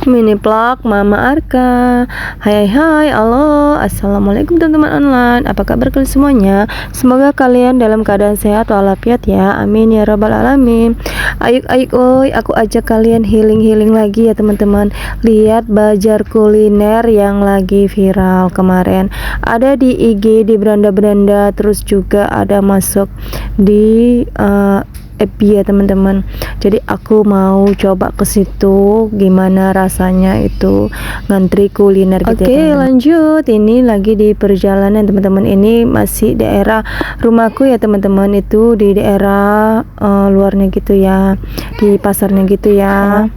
Mini vlog Mama Arka. Hai, halo, assalamualaikum teman-teman online. Apa kabar kalian semuanya? Semoga kalian dalam keadaan sehat walafiat ya. Amin ya rabbal alamin. Ayuk, oi, aku ajak kalian healing lagi ya teman-teman. Lihat bazar kuliner yang lagi viral kemarin. Ada di IG, di beranda-beranda, terus juga ada masuk di FB ya teman-teman. Jadi aku mau coba ke situ gimana rasanya itu ngantri kuliner gitu. Oke, lanjut. Ini lagi di perjalanan teman-teman. Ini masih daerah rumahku ya teman-teman, itu di daerah luarnya gitu ya, di pasarnya gitu ya.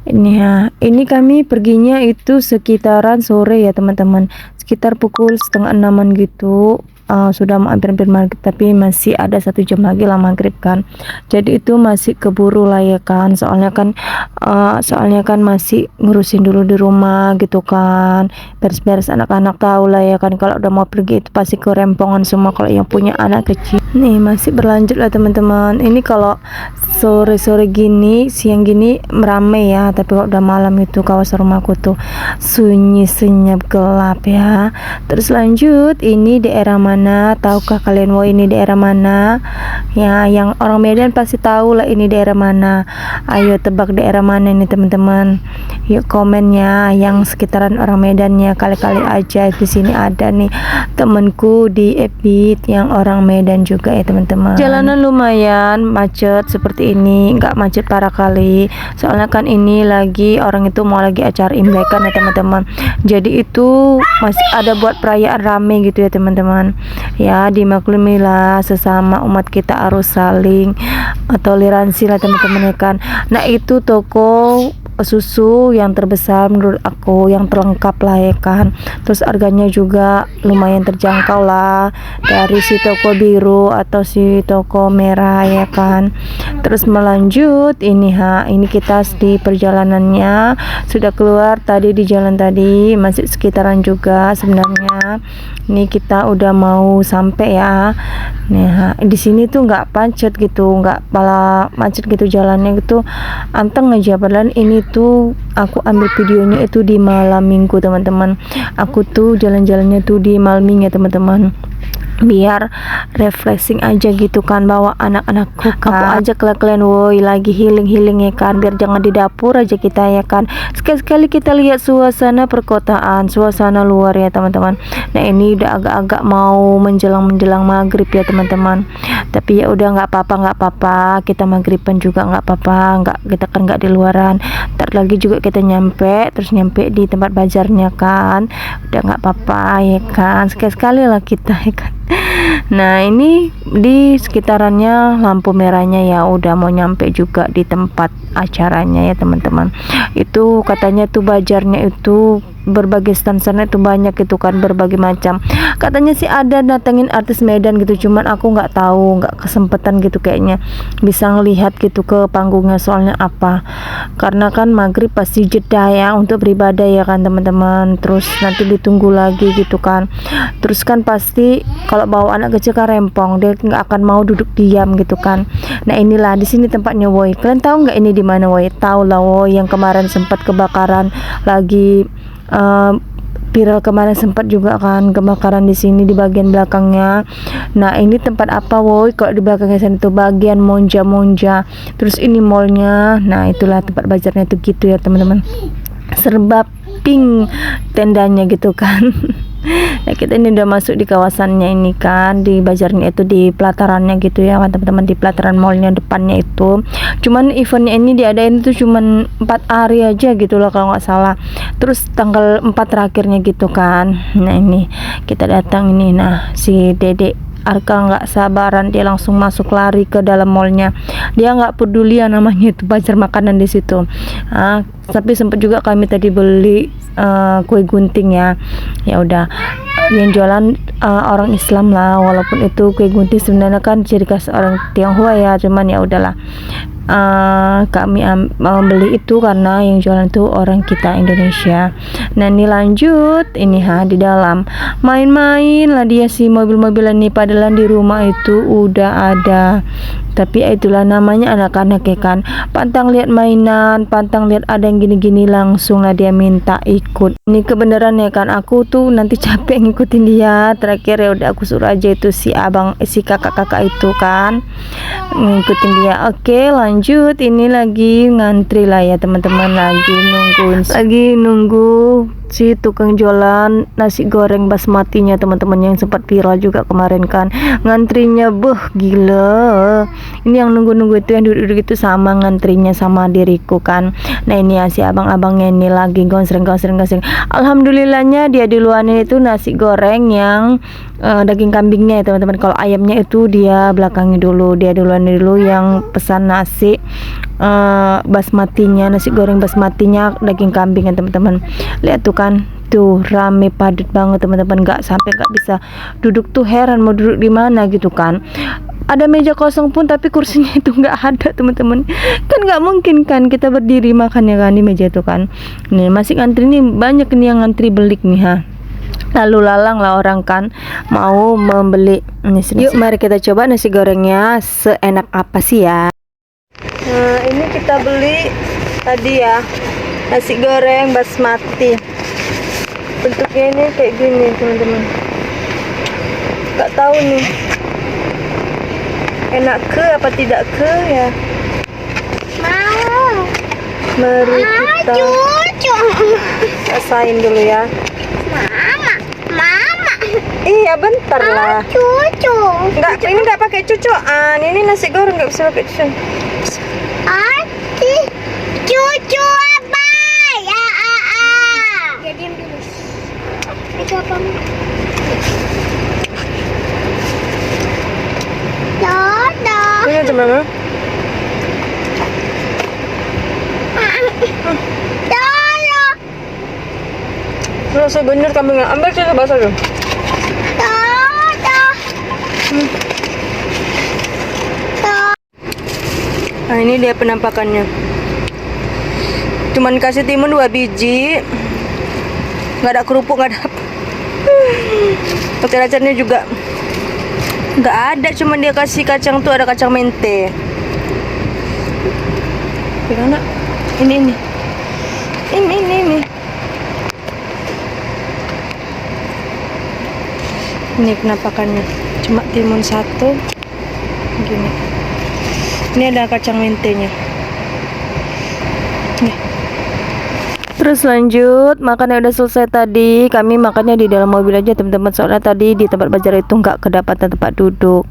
Ini ya, ini kami perginya itu sekitaran sore ya teman-teman, sekitar pukul setengah 6-an gitu. Sudah mau hampir maghrib, tapi masih ada 1 jam lagi lah maghrib kan. Jadi itu masih keburu lah ya kan, soalnya kan masih ngurusin dulu di rumah gitu kan, beres-beres. Anak-anak tahu lah ya kan, kalau udah mau pergi itu pasti kerempongan semua kalau yang punya anak kecil. Nih masih berlanjut lah teman-teman. Ini kalau sore-sore gini, siang gini merame ya, tapi kalau udah malam itu kawasan rumahku tuh sunyi, senyap, gelap ya. Terus lanjut, ini daerah mana? Tahukah kalian ini daerah mana? Ya, yang orang Medan pasti tahu lah ini daerah mana. Ayo tebak daerah mana nih teman-teman? Yuk komennya yang sekitaran orang Medannya. Kali-kali aja di sini ada nih temenku di Epit yang orang Medan juga ya teman-teman. Jalanan lumayan macet seperti ini, nggak macet parah kali. Soalnya kan ini lagi orang itu mau lagi acara Imlek kan ya teman-teman. Jadi itu masih ada buat perayaan rame gitu ya teman-teman. Ya dimaklumilah, sesama umat kita harus saling toleransi lah teman-teman ya kan. Nah itu toko susu yang terbesar menurut aku, yang terlengkap lah ya kan. Terus harganya juga lumayan terjangkau lah, dari si toko biru atau si toko merah ya kan. Terus melanjut ini kita di perjalanannya sudah keluar tadi, di jalan tadi masih sekitaran juga sebenarnya. Ini kita udah mau sampai ya. Nah di sini tuh nggak macet gitu, nggak malah macet gitu jalannya gitu, anteng aja. Padahal ini tuh aku ambil videonya itu di malam minggu teman-teman. Aku tuh jalan-jalannya tuh di malam minggu ya teman-teman, biar refreshing aja gitu kan, bawa anak-anakku kan. Aku ajak kalian woi lagi healing ya kan, biar jangan di dapur aja kita ya kan. Sekali-sekali kita lihat suasana perkotaan, suasana luar ya teman-teman. Nah ini udah agak-agak mau menjelang maghrib ya teman-teman, tapi ya udah nggak apa-apa, kita maghriban juga nggak apa-apa, kita kan nggak di luaran. Ntar lagi juga kita nyampe di tempat bazarnya kan, udah nggak apa-apa ya kan, sekali-sekali lah kita ya kan. Nah ini di sekitarannya lampu merahnya ya, udah mau nyampe juga di tempat acaranya ya teman-teman. Itu katanya tuh bazarnya itu berbagai stand itu banyak gitu kan, berbagai macam. Katanya sih ada datengin artis Medan gitu, cuman aku nggak tahu, nggak kesempatan gitu kayaknya bisa ngelihat gitu ke panggungnya. Soalnya apa, karena kan maghrib pasti jeda ya untuk beribadah ya kan teman-teman. Terus nanti ditunggu lagi gitu kan. Terus kan pasti kalau bawa anak kecil kan rempong, dia nggak akan mau duduk diam gitu kan. Nah inilah di sini tempatnya woi. Kalian tahu nggak ini di mana woi? Tahu lah woi, yang kemarin sempat kebakaran lagi viral kemarin, sempat juga kan kebakaran di sini di bagian belakangnya. Nah ini tempat apa woi? Kalau di belakangnya sana itu bagian monja. Terus ini mallnya. Nah itulah tempat bazarnya itu gitu ya teman-teman, serba pink tendanya gitu kan. Nah kita ini udah masuk di kawasannya ini kan, di bazarnya itu, di pelatarannya gitu ya kan teman-teman, di pelataran mallnya depannya itu. Cuman eventnya ini diadain tuh cuman 4 hari aja gitu loh kalau nggak salah. Terus tanggal 4 terakhirnya gitu kan. Nah ini kita datang ini. Nah si Dedek Arka nggak sabaran, dia langsung masuk lari ke dalam mallnya. Dia nggak peduli yang namanya itu bazar makanan di situ. Tapi sempat juga kami tadi beli kue gunting ya. Ya udah, yang jualan orang Islam lah, walaupun itu kue gunting sebenarnya kan ciri khas orang Tionghoa ya, cuman ya udahlah. kami beli itu karena yang jualan itu orang kita Indonesia. Nah ini lanjut ini di dalam main-main lah dia si mobil-mobilan nih, padahal di rumah itu udah ada, tapi itulah namanya anak-anak ya kan, pantang lihat mainan, pantang lihat ada yang gini-gini langsung lah dia minta ikut. Ini kebenaran ya kan, aku tuh nanti capek ngikutin dia, terakhir ya udah aku suruh aja itu si kakak-kakak itu kan ngikutin dia. Oke lanjut, ini lagi ngantri lah ya teman-teman, lagi nunggu si tukang jualan nasi goreng basmatinya teman-teman, yang sempat viral juga kemarin kan, ngantrinya gila. Ini yang nunggu-nunggu itu, yang duduk-duduk itu sama ngantrinya sama diriku kan. Nah ini ya si abang-abangnya ini lagi gonsreng. Alhamdulillahnya dia duluan itu nasi goreng yang daging kambingnya ya teman-teman. Kalau ayamnya itu dia belakangnya dulu, dia duluan yang pesan nasi basmatinya, nasi goreng basmatinya daging kambing ya teman-teman. Lihat tuh kan, tuh rame padat banget teman-teman, nggak bisa duduk tuh, heran mau duduk di mana gitu kan. Ada meja kosong pun tapi kursinya itu nggak ada teman-teman, kan nggak mungkin kan kita berdiri makannya kan di meja itu kan. Nih masih ngantri nih, banyak nih yang ngantri belik nih lalu lalang lah orang kan mau membeli. Yuk mari kita coba nasi gorengnya seenak apa sih ya. Nah ini kita beli tadi ya, nasi goreng basmati, bentuknya ini kayak gini teman-teman, nggak tahu nih enak ke apa tidak ke ya. Mari kita rasain dulu ya. Mama. Iya bentar lah. Cucu. Enggak, ini nggak pakai cucuan. Ini nasi goreng nggak bisa pakai cucuan. Cucu apa? Ya Jadi dulu. Itu apa? Ini gimana? Rasa bener kambingnya, ambil sih basah tuh. Nah ini dia penampakannya, cuman kasih timun 2 biji, nggak ada kerupuk, nggak ada apa. Kacang-kacangnya juga nggak ada, cuman dia kasih kacang tuh, ada kacang mente. Gimana? Ini penampakannya, cuma timun 1 gini. Ini ada kacang mentenya. Nih. Terus lanjut, makannya udah selesai tadi. Kami makannya di dalam mobil aja teman-teman, soalnya tadi di tempat bazar itu nggak kedapatan tempat duduk.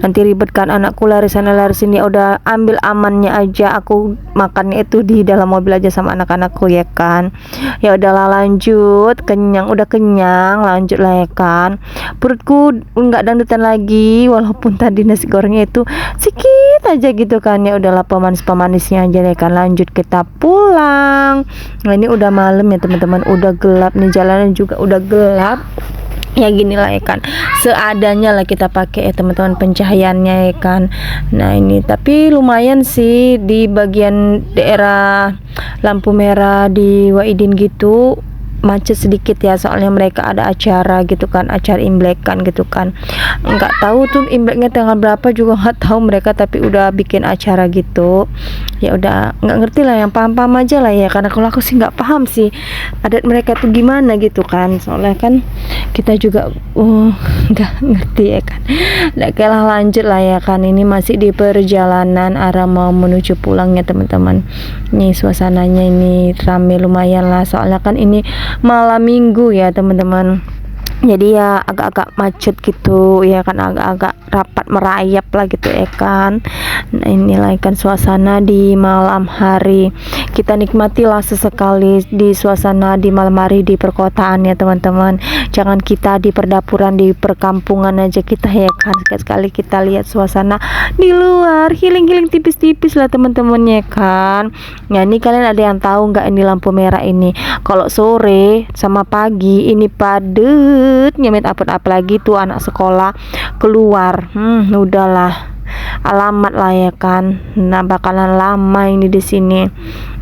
Nanti ribet kan, anakku lari sana lari sini. Udah ambil amannya aja, aku makannya itu di dalam mobil aja sama anak-anakku ya kan. Ya udahlah lanjut, udah kenyang, lanjut lah ya kan. Perutku nggak dangdutan lagi, walaupun tadi nasi gorengnya itu sedikit aja gitu kan. Ya udahlah pemanis-pemanisnya aja ya kan. Lanjut kita pulang. Nah ini udah malam ya teman-teman, udah gelap nih, jalanan juga udah gelap. Ya gini lah ya kan, seadanya lah kita pakai ya teman-teman pencahayaannya ya kan. Nah ini tapi lumayan sih di bagian daerah lampu merah di Wahidin gitu, macet sedikit ya, soalnya mereka ada acara gitu kan, acara Imlek kan gitu kan. Nggak tahu tuh Imleknya tanggal berapa juga nggak tahu mereka, tapi udah bikin acara gitu. Ya udah nggak ngerti lah, yang paham-paham aja lah ya, karena kalau aku sih nggak paham sih adat mereka tuh gimana gitu kan, soalnya kan kita juga nggak ngerti ya kan. Nggak kalah lanjut lah ya kan, ini masih di perjalanan arah mau menuju pulang ya teman-teman. Nih suasananya ini rame lumayan lah, soalnya kan ini malam minggu ya teman-teman, jadi ya agak-agak macet gitu ya kan, agak-agak rapat merayap lah gitu ya kan. Nah inilah kan suasana di malam hari, kita nikmatilah sesekali di suasana di malam hari di perkotaan ya teman-teman. Jangan kita di perdapuran di perkampungan aja kita ya kan, sekali-sekali kita lihat suasana di luar, healing-healing tipis-tipis lah teman-teman ya kan. Nah ini kalian ada yang tahu nggak, ini lampu merah ini kalau sore sama pagi ini padet nyemit, apalagi tuh anak sekolah keluar, udahlah alamat lah ya kan. Nah, bakalan lama ini di sini.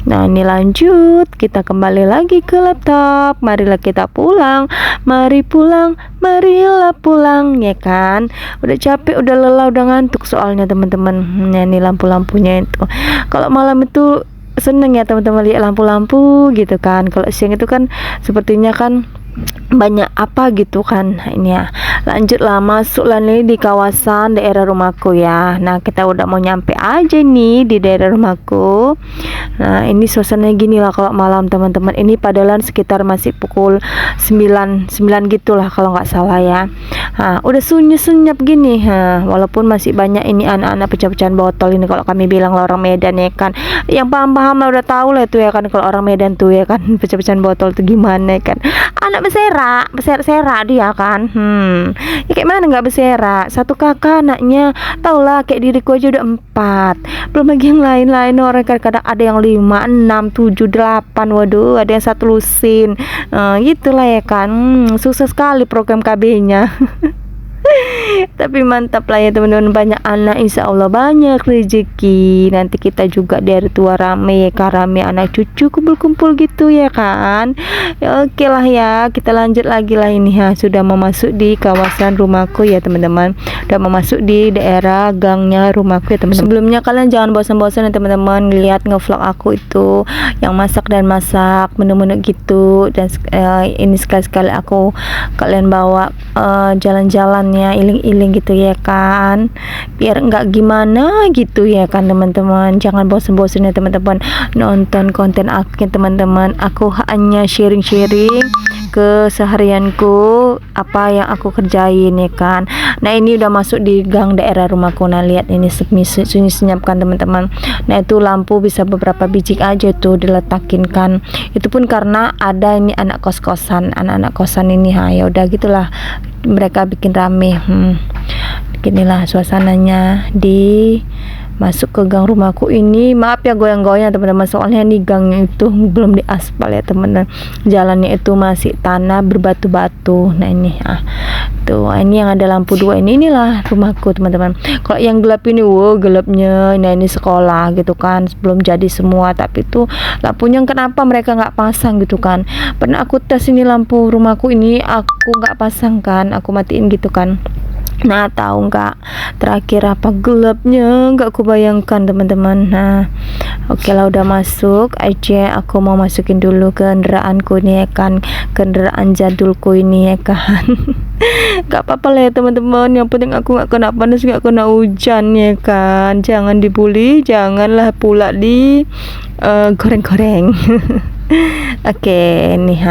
Nah, ini lanjut, kita kembali lagi ke laptop. Marilah kita pulang, mari pulang, marilah pulang, ya kan. Udah capek, udah lelah, udah ngantuk soalnya teman-teman. Nah, ini lampu-lampunya itu. Kalau malam itu seneng ya teman-teman lihat lampu-lampu gitu kan. Kalau siang itu kan sepertinya kan banyak apa gitu kan. Nah, ini ya, lanjutlah masuklah nih di kawasan daerah rumahku ya. Nah, kita udah mau nyampe aja nih di daerah rumahku. Nah, ini suasananya gini lah kalau malam teman-teman. Ini padahal sekitar masih pukul 9 gitulah kalau nggak salah ya. Nah, udah sunyi-senyap gini. Nah, walaupun masih banyak ini anak-anak pecah-pecahan botol ini kalau kami bilang lah orang Medan ya kan. Yang paham-paham lah udah tahu lah itu ya kan kalau orang Medan tuh ya kan pecah-pecahan botol tuh gimana ya kan. Anak berserak dia kan. Ya kayak mana nggak berserak? Satu kakak anaknya, tau lah kayak diriku aja udah 4. Belum lagi yang lain-lain orang kadang-kadang ada yang 5, 6, 7, 8. Waduh, ada yang 1 lusin. Gitulah ya kan. Susah sekali program KB-nya. Tapi mantap lah ya teman-teman, banyak anak insya Allah banyak rezeki. Nanti kita juga dari tua rame ya kan, rame anak cucu kumpul-kumpul gitu ya kan. Ya, oke lah ya, kita lanjut lagi lah ini ya. Sudah mau masuk di kawasan rumahku ya teman-teman. Udah mau masuk di daerah gangnya rumahku ya teman-teman. Sebelumnya kalian jangan bosan-bosan ya teman-teman lihat ngevlog aku itu yang masak dan masak menu-menu gitu. Dan ini sekali-sekali aku kalian bawa jalan-jalan ya, iling-iling gitu ya kan, biar enggak gimana gitu ya kan teman-teman. Jangan bosan-bosan ya teman-teman nonton konten aku ya teman-teman. Aku hanya sharing-sharing keseharianku, apa yang aku kerjain ya kan. Nah, ini udah masuk di gang daerah rumahku. Nah, lihat ini sunyi senyap kan teman-teman. Nah, itu lampu bisa beberapa biji aja tuh diletakin kan. Itu pun karena ada ini anak kos-kosan, anak-anak kosan ini ya udah gitulah mereka bikin rame. Beginilah suasananya di masuk ke gang rumahku ini. Maaf ya goyang-goyang teman-teman, soalnya nih gangnya itu belum diaspal ya teman-teman. Jalannya itu masih tanah berbatu-batu. Nah, ini tuh ini yang ada lampu 2 inilah rumahku teman-teman. Kalau yang gelap ini gelapnya. Nah, ini sekolah gitu kan, belum jadi semua, tapi tuh lampunya kenapa mereka nggak pasang gitu kan. Pernah aku tes ini lampu rumahku ini, aku nggak pasang kan, aku matiin gitu kan. Nah, tahu nggak terakhir apa gelapnya, nggak kubayangkan teman-teman. Nah, oke lah udah masuk aja. Aku mau masukin dulu kendaraanku nih ya kan, kendaraan jadulku ini ya kan. Gak apa-apa lah ya teman-teman, yang penting aku nggak kena panas, nggak kena hujan ya kan. Jangan dibully, janganlah pula di goreng-goreng. Oke, nih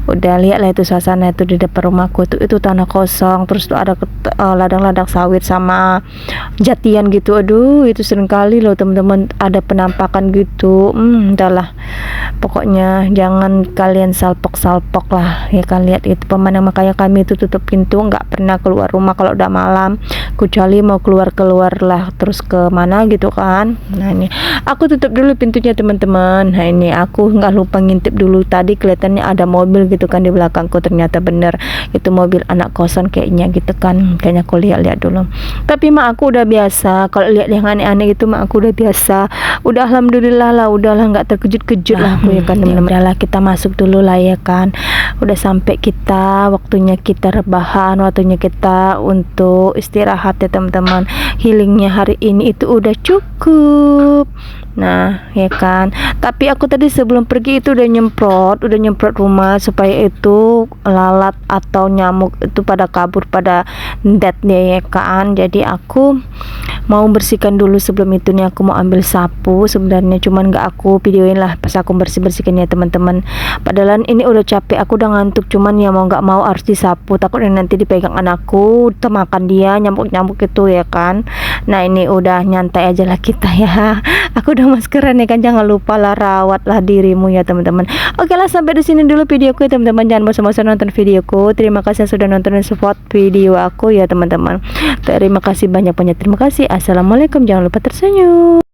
udah lihat lah itu suasana itu di depan rumahku tuh, itu tanah kosong, terus tuh ada ladang-ladang sawit sama jatian gitu. Aduh, itu sering kali loh teman-teman ada penampakan gitu. Udahlah, pokoknya jangan kalian salpok-salpok lah ya kan. Lihat itu pemandangan, makanya kami itu tutup pintu, nggak pernah keluar rumah kalau udah malam, kecuali mau keluar lah terus ke mana gitu kan. Nah, ini aku tutup dulu pintunya teman-teman. Nah, ini aku nggak lupa ngintip dulu, tadi kelihatannya ada mobil gitu kan di belakangku, ternyata bener itu mobil anak kosan kayaknya gitu kan. Kayaknya aku lihat dulu, tapi mak aku udah biasa kalau lihat yang aneh-aneh gitu. Mak aku udah biasa, udah alhamdulillah lah, udahlah nggak terkejut-kejut lah aku ya kan teman-teman. Udahlah kita masuk dulu lah ya kan, udah sampai kita waktunya kita rebahan, waktunya kita untuk istirahat ya teman-teman. Healingnya hari ini itu udah cukup. Nah, ya kan. Tapi aku tadi sebelum pergi itu udah nyemprot rumah supaya itu lalat atau nyamuk itu pada kabur, pada deadnya ya kan. Jadi aku mau bersihkan dulu sebelum itu nih. Aku mau ambil sapu sebenarnya, cuman nggak aku videoin lah pas aku bersihkan ya teman-teman. Padahal ini udah capek, aku udah ngantuk, cuman ya mau nggak mau harus disapu, takutnya nanti dipegang anakku termakan dia nyamuk itu ya kan. Nah, ini udah nyantai aja lah kita ya. Aku udah maskeran ya kan, jangan lupa lah rawatlah dirimu ya teman-teman. Oke lah, sampai di sini dulu videoku ya teman-teman. Jangan bosan-bosan nonton videoku. Terima kasih yang sudah nonton dan support video aku ya teman-teman. Terima kasih banyak-banyak, terima kasih. Assalamualaikum, jangan lupa tersenyum.